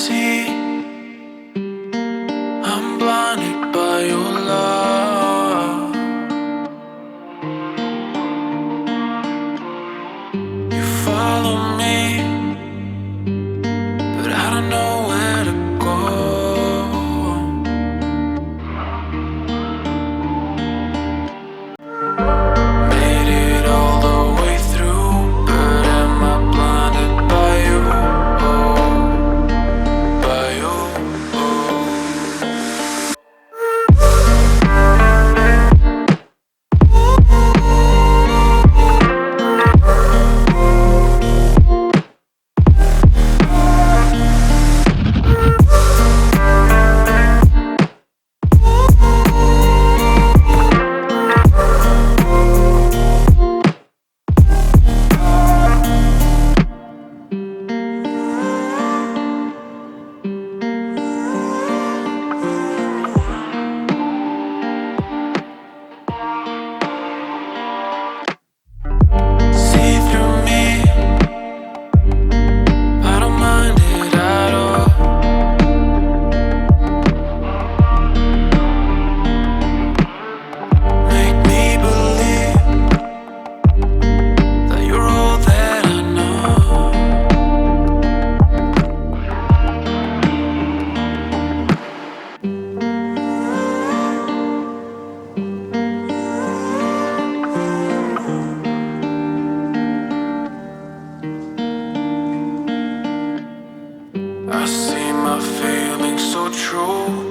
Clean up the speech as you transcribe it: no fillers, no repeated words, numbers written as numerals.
see, I'm blinded by your love. You follow me, but I don't know where to go. Made it all the way through, but am I blinded by you? By you. See through me, I don't mind it at all. Make me believe that you're all that I know. I see my feelings so true.